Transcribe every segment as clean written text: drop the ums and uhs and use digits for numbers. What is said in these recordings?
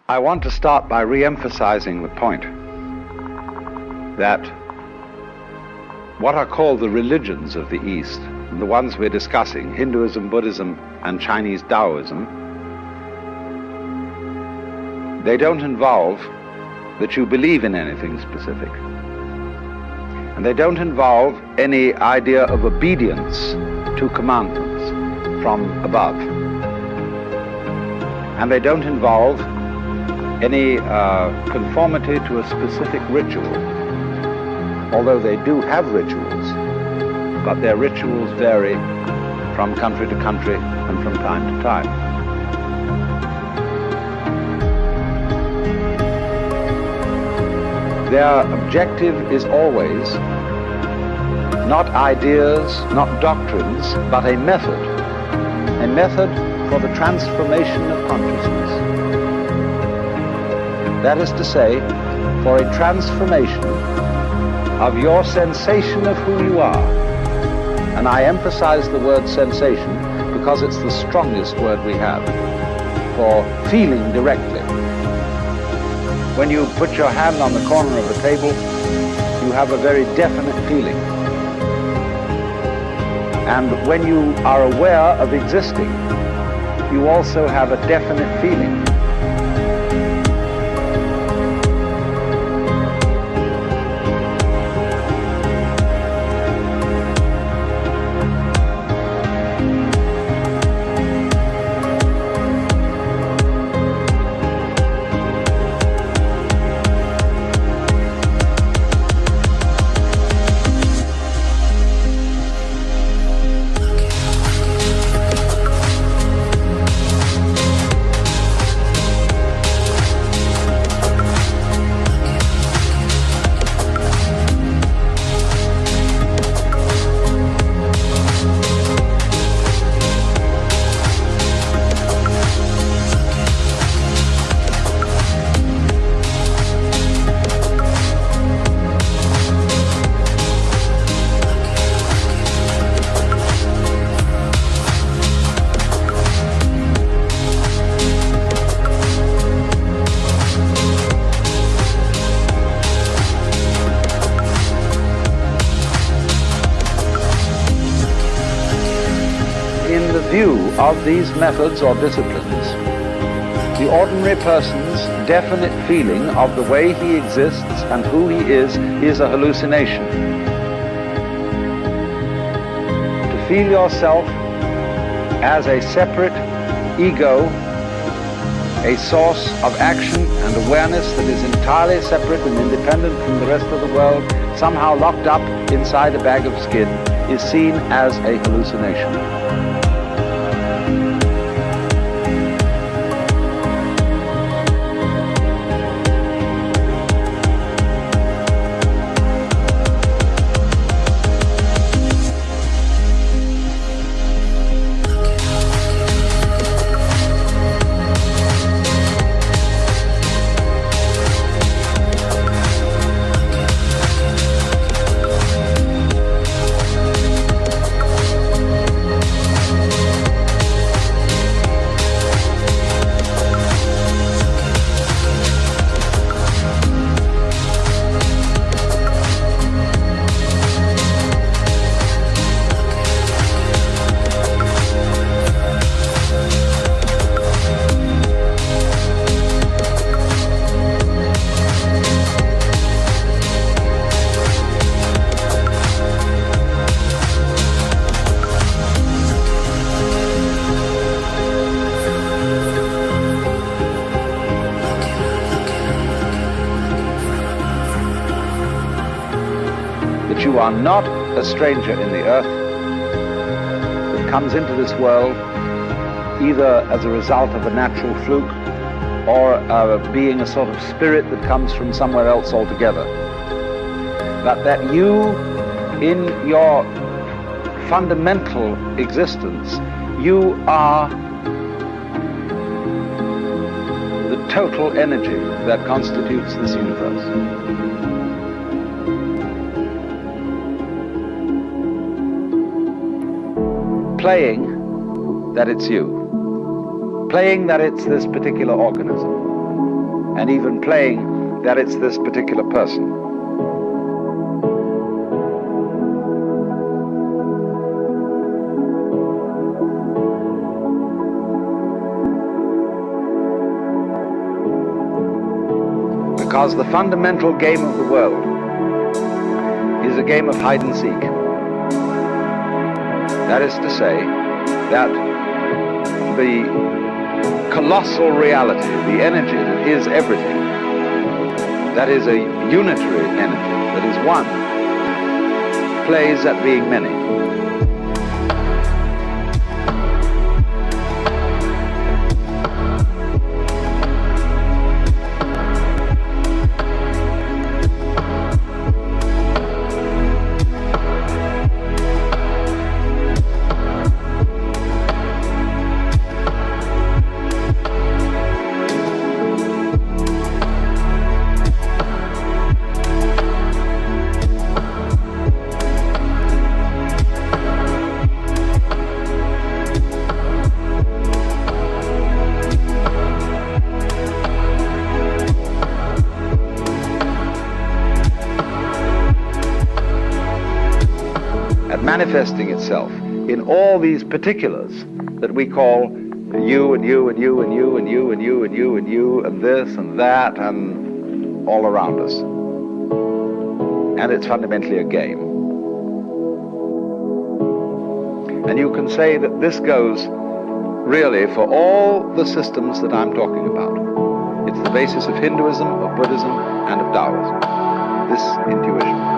I want to start by re-emphasizing the point that what are called the religions of the East, the ones we're discussing, Hinduism, Buddhism, and Chinese Taoism, they don't involve that you believe in anything specific. And they don't involve any idea of obedience to commandments from above. And they don't involve any conformity to a specific ritual, although they do have rituals, but their rituals vary from country to country and from time to time. Their objective is always not ideas, not doctrines, but a method for the transformation of consciousness. That is to say, for a transformation of your sensation of who you are. And I emphasize the word sensation because it's the strongest word we have for feeling directly. When you put your hand on the corner of a table, you have a very definite feeling. And when you are aware of existing, you also have a definite feeling. In the view of these methods or disciplines, the ordinary person's definite feeling of the way he exists and who he is a hallucination. To feel yourself as a separate ego, a source of action and awareness that is entirely separate and independent from the rest of the world, somehow locked up inside a bag of skin, is seen as a hallucination. That you are not a stranger in the earth that comes into this world either as a result of a natural fluke or being a sort of spirit that comes from somewhere else altogether. But that you, in your fundamental existence, you are the total energy that constitutes this universe. Playing that it's you. Playing that it's this particular organism. and even playing that it's this particular person. Because the fundamental game of the world is a game of hide and seek. That is to say, that the colossal reality, the energy that is everything, that is a unitary energy, that is one, plays at being many. Manifesting itself in all these particulars that we call you and you and you and you and you and you and you and you and this and that and all around us. And it's fundamentally a game. And you can say that this goes really for all the systems that I'm talking about. It's the basis of Hinduism, of Buddhism, and of Taoism. This intuition.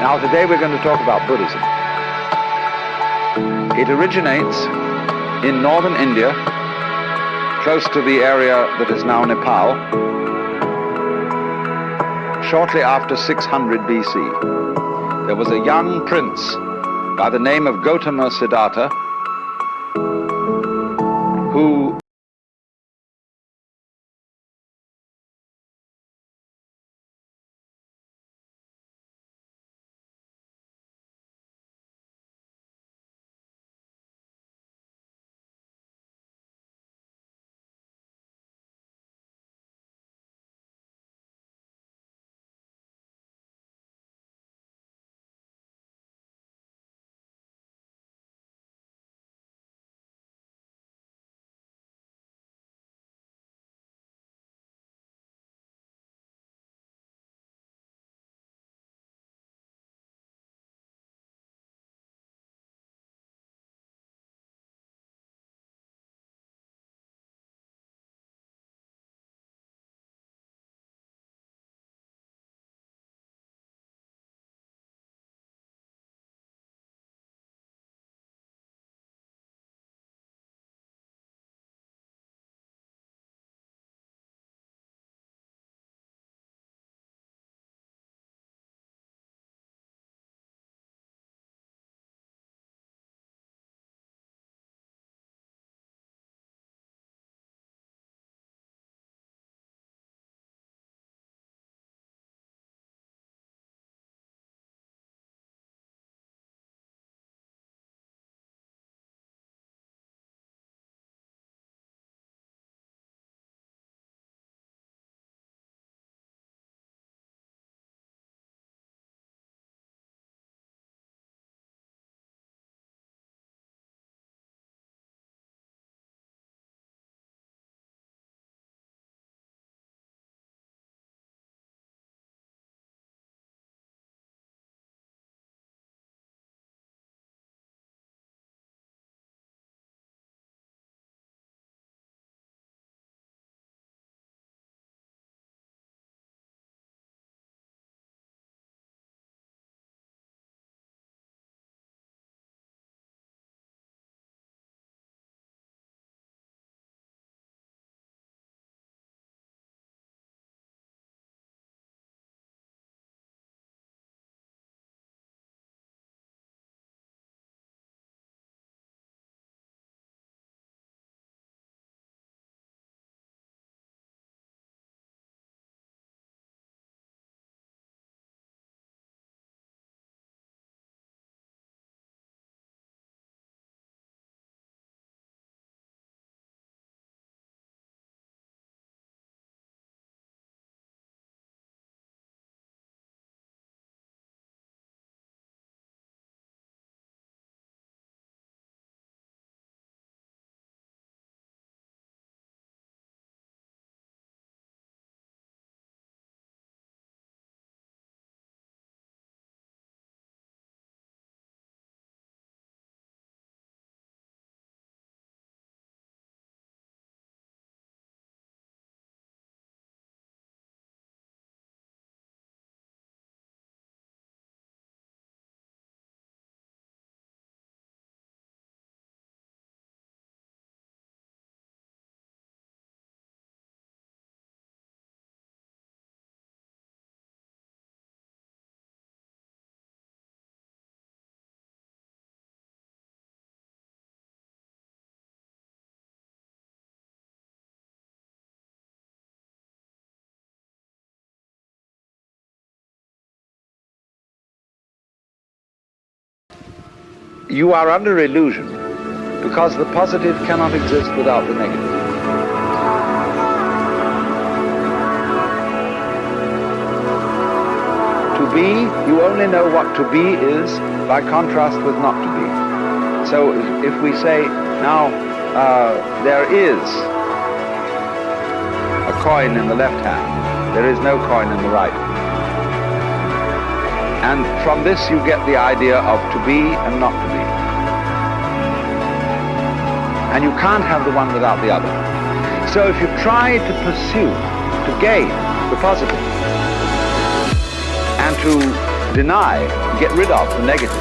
Now today we're going to talk about Buddhism. It originates in northern India, close to the area that is now Nepal, shortly after 600 BC. There was a young prince by the name of Gautama Siddhartha who you are under illusion because the positive cannot exist without the negative. To be, you only know what to be is by contrast with not to be. So if we say, now, there is a coin in the left hand, there is no coin in the right. And from this you get the idea of to be and not to be. And you can't have the one without the other. So if you try to pursue, to gain the positive, and to deny, get rid of the negative,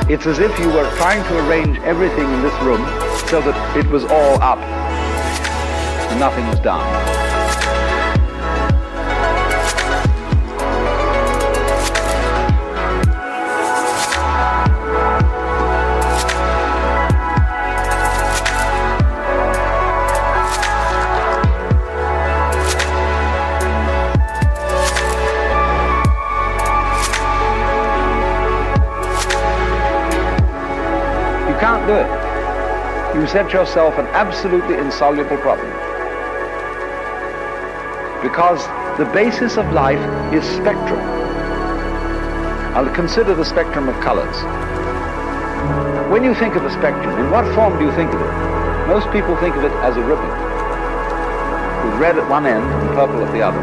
it's as if you were trying to arrange everything in this room so that it was all up and nothing was down. You can't do it. You set yourself an absolutely insoluble problem. Because the basis of life is spectrum. I'll consider the spectrum of colors. When you think of a spectrum, in what form do you think of it? Most people think of it as a ribbon, with red at one end and purple at the other.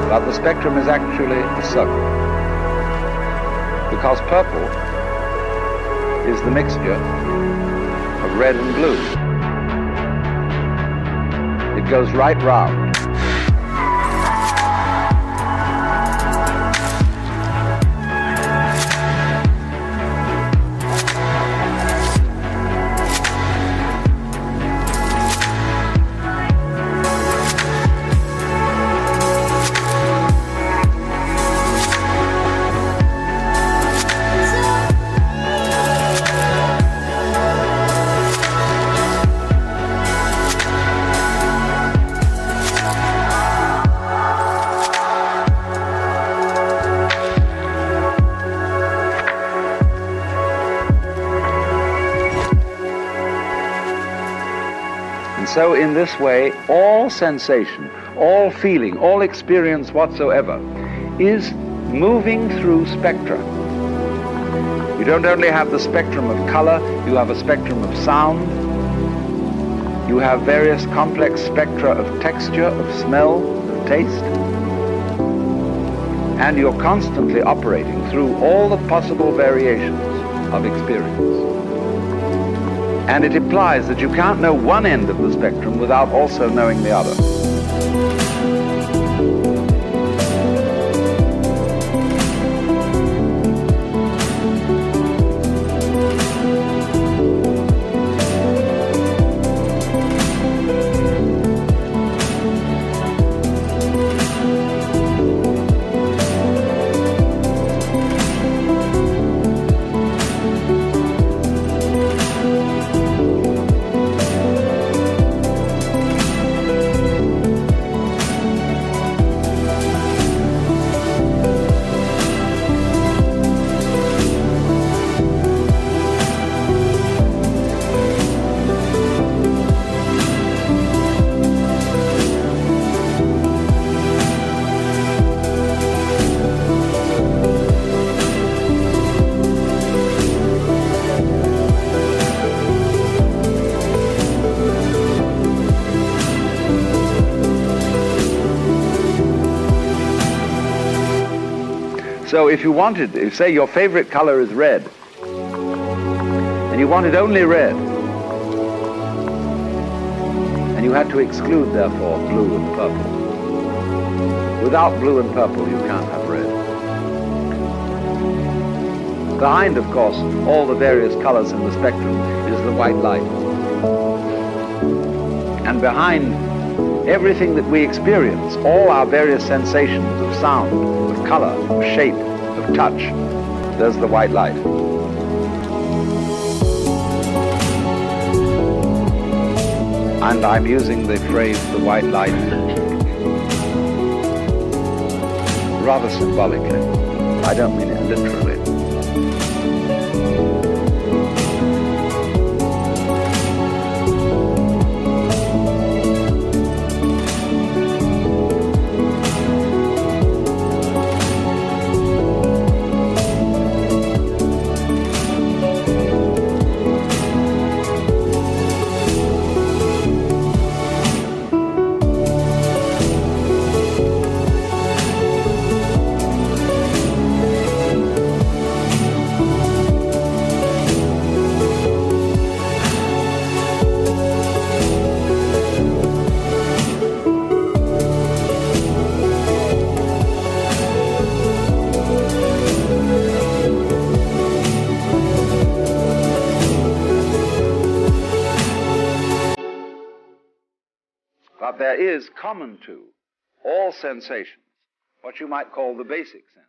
But the spectrum is actually a circle. Because purple is the mixture of red and blue. It goes right round. So in this way, all sensation, all feeling, all experience whatsoever is moving through spectra. You don't only have the spectrum of color, you have a spectrum of sound, you have various complex spectra of texture, of smell, of taste, and you're constantly operating through all the possible variations of experience. And it implies that you can't know one end of the spectrum without also knowing the other. So if you wanted, say your favorite color is red, and you wanted only red, and you had to exclude, therefore, blue and purple. Without blue and purple, you can't have red. Behind, of course, all the various colors in the spectrum is the white light. And behind everything that we experience, all our various sensations of sound, of color, of shape, of touch, there's the white light. And I'm using the phrase the white light rather symbolically. I don't mean it literally. But there is common to all sensations what you might call the basic sense.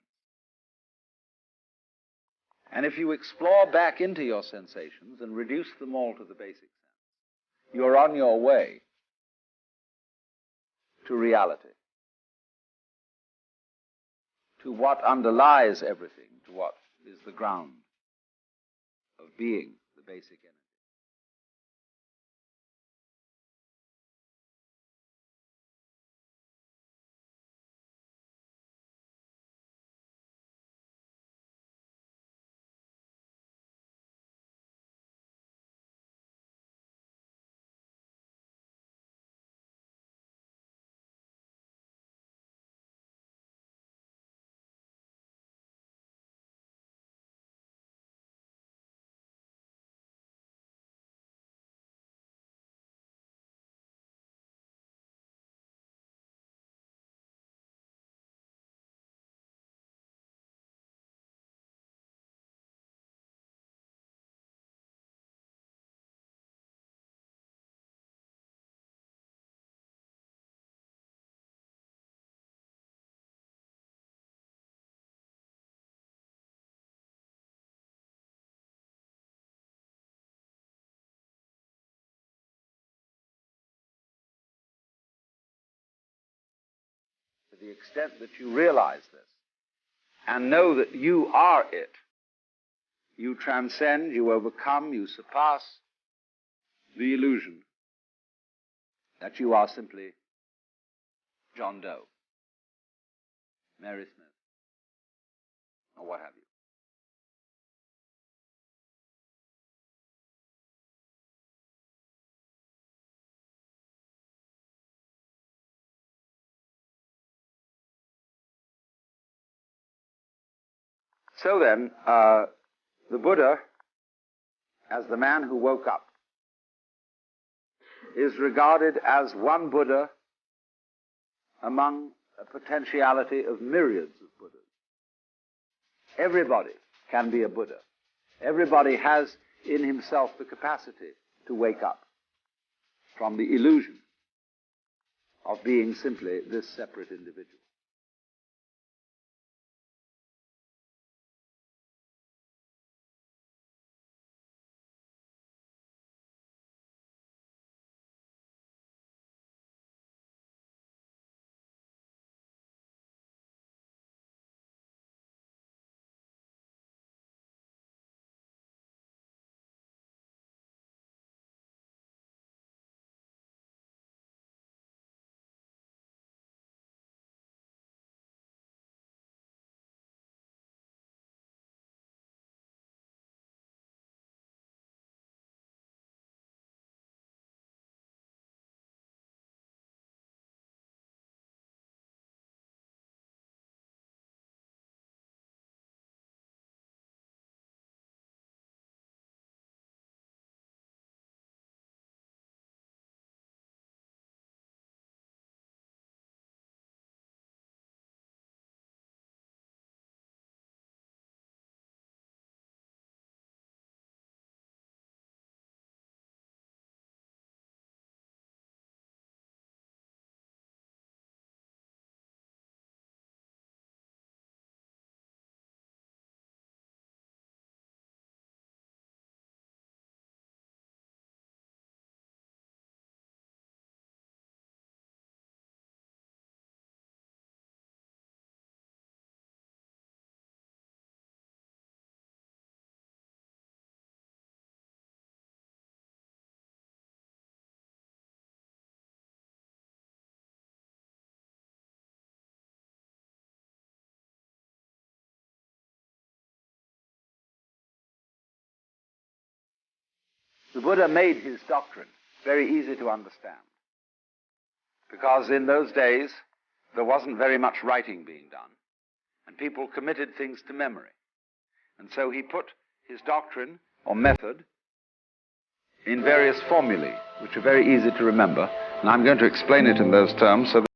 And if you explore back into your sensations and reduce them all to the basic sense, you're on your way to reality, to what underlies everything, to what is the ground of being, the basic energy. To the extent that you realize this and know that you are it, you transcend, you overcome, you surpass the illusion that you are simply John Doe, Mary Smith, or what have you. So then, the Buddha, as the man who woke up, is regarded as one Buddha among a potentiality of myriads of Buddhas. Everybody can be a Buddha. Everybody has in himself the capacity to wake up from the illusion of being simply this separate individual. The Buddha made his doctrine very easy to understand, because in those days there wasn't very much writing being done, and people committed things to memory. And so he put his doctrine or method in various formulae, which are very easy to remember, and I'm going to explain it in those terms so that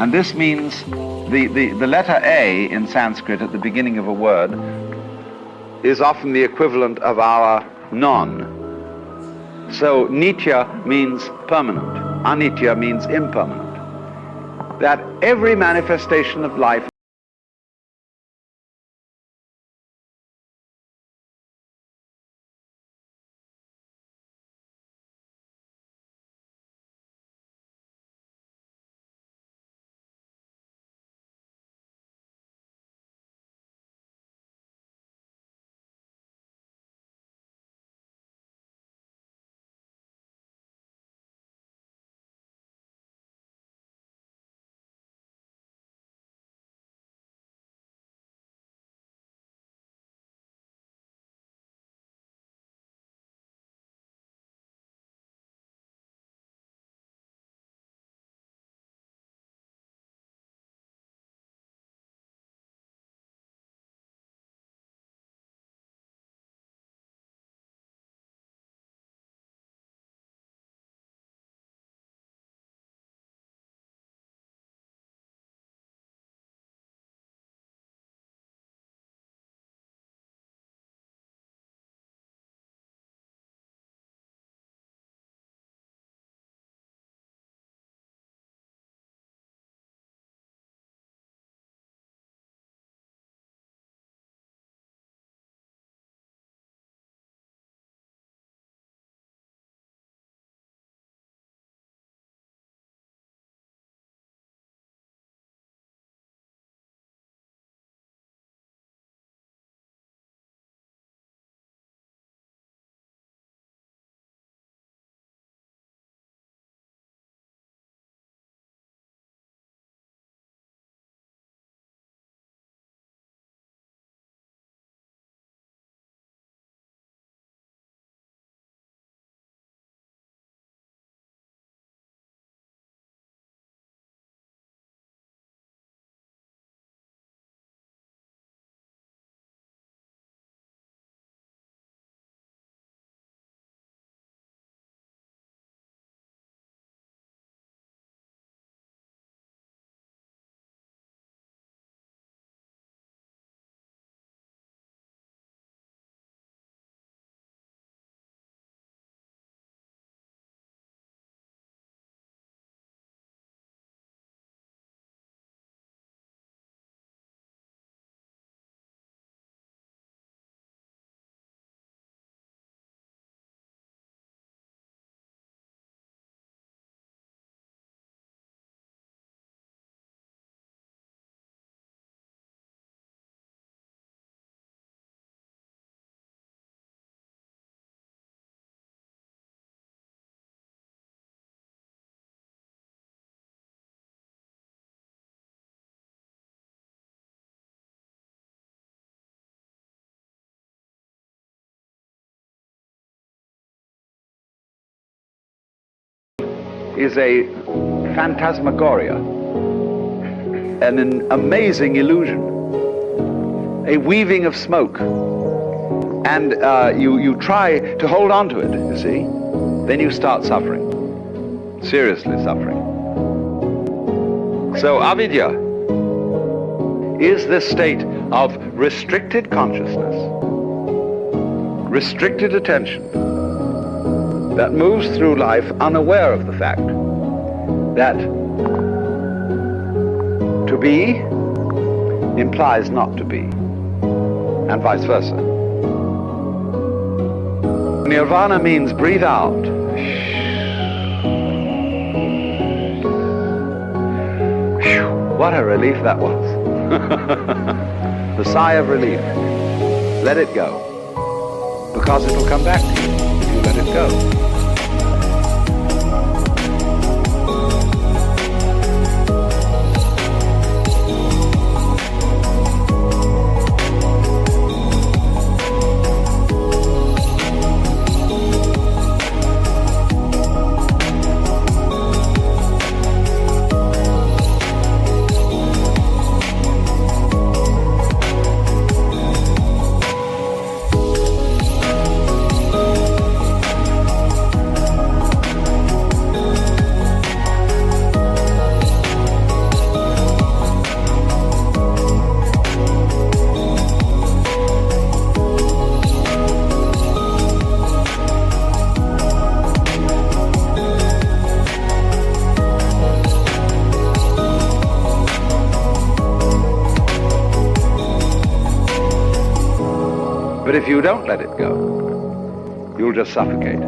And this means the letter A in Sanskrit at the beginning of a word is often the equivalent of our non. So nitya means permanent, anitya means impermanent. That every manifestation of life is a phantasmagoria, an amazing illusion, a weaving of smoke. And you try to hold on to it, you see, then you start suffering, seriously suffering. So avidya is this state of restricted consciousness, restricted attention, that moves through life unaware of the fact that to be implies not to be, and vice versa. Nirvana means breathe out. What a relief that was. The sigh of relief. Let it go, because it will come back to you if you let it go. But if you don't let it go, you'll just suffocate.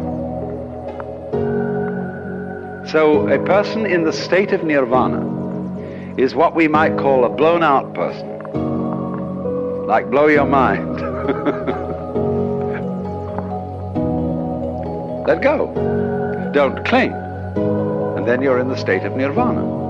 So a person in the state of nirvana is what we might call a blown out person. Like blow your mind. Let go. Don't cling. And then you're in the state of nirvana.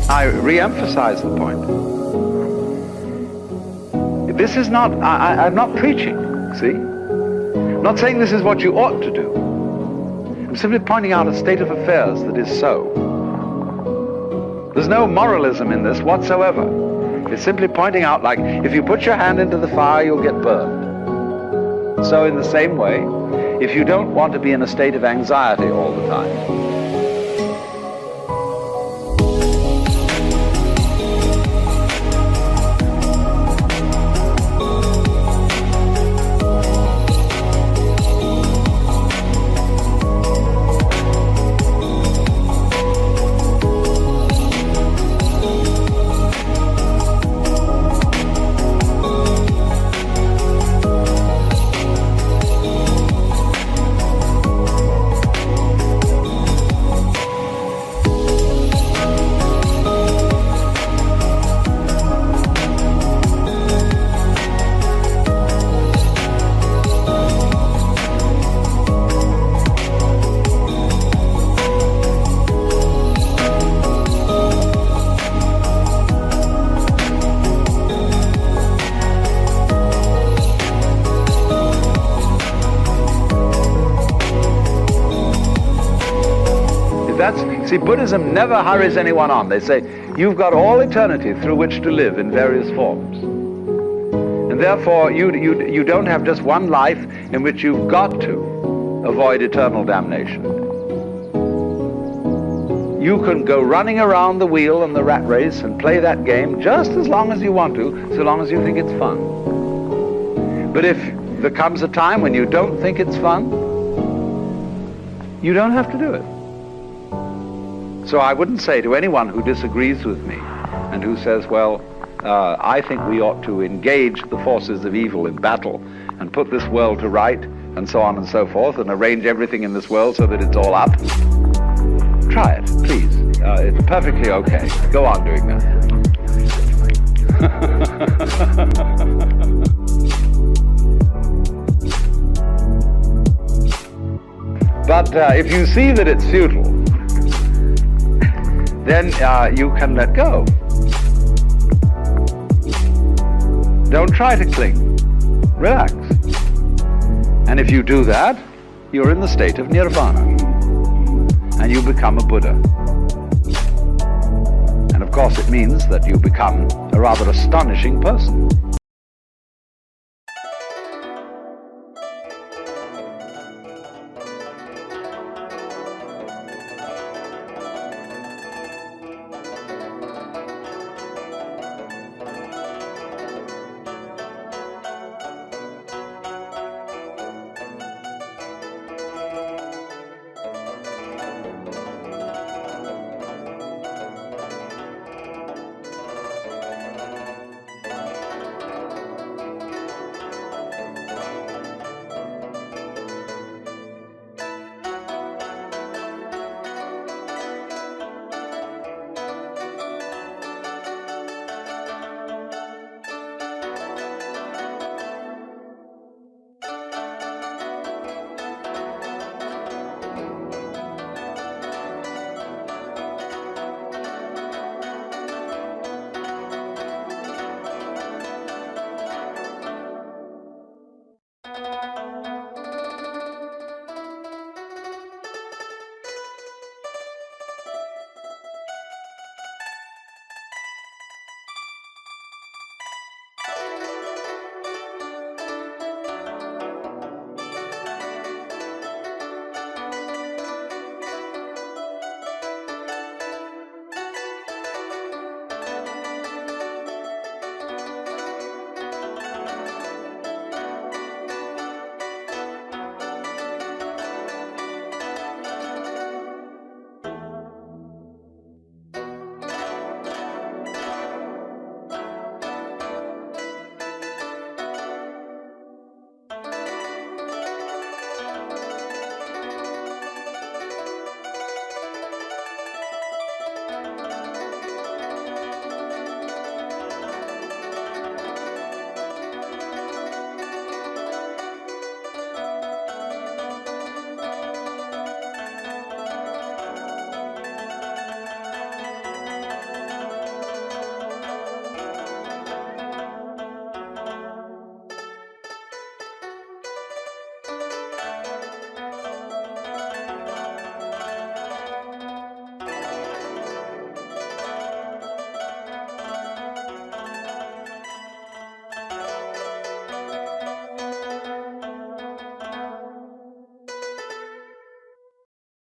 I re-emphasize the point. This is not, I'm not preaching, see? I'm not saying this is what you ought to do. I'm simply pointing out a state of affairs that is so. There's no moralism in this whatsoever. It's simply pointing out, like, if you put your hand into the fire, you'll get burned. So in the same way, if you don't want to be in a state of anxiety all the time, see, Buddhism never hurries anyone on. They say, you've got all eternity through which to live in various forms. And therefore, you don't have just one life in which you've got to avoid eternal damnation. You can go running around the wheel and the rat race and play that game just as long as you want to, so long as you think it's fun. But if there comes a time when you don't think it's fun, you don't have to do it. So I wouldn't say to anyone who disagrees with me and who says, well, I think we ought to engage the forces of evil in battle and put this world to right and so on and so forth and arrange everything in this world so that it's all up. Try it, please. It's perfectly okay. Go on doing that. But if you see that it's futile, then you can let go. Don't try to cling. Relax. And if you do that, you're in the state of nirvana. And you become a Buddha. And of course it means that you become a rather astonishing person.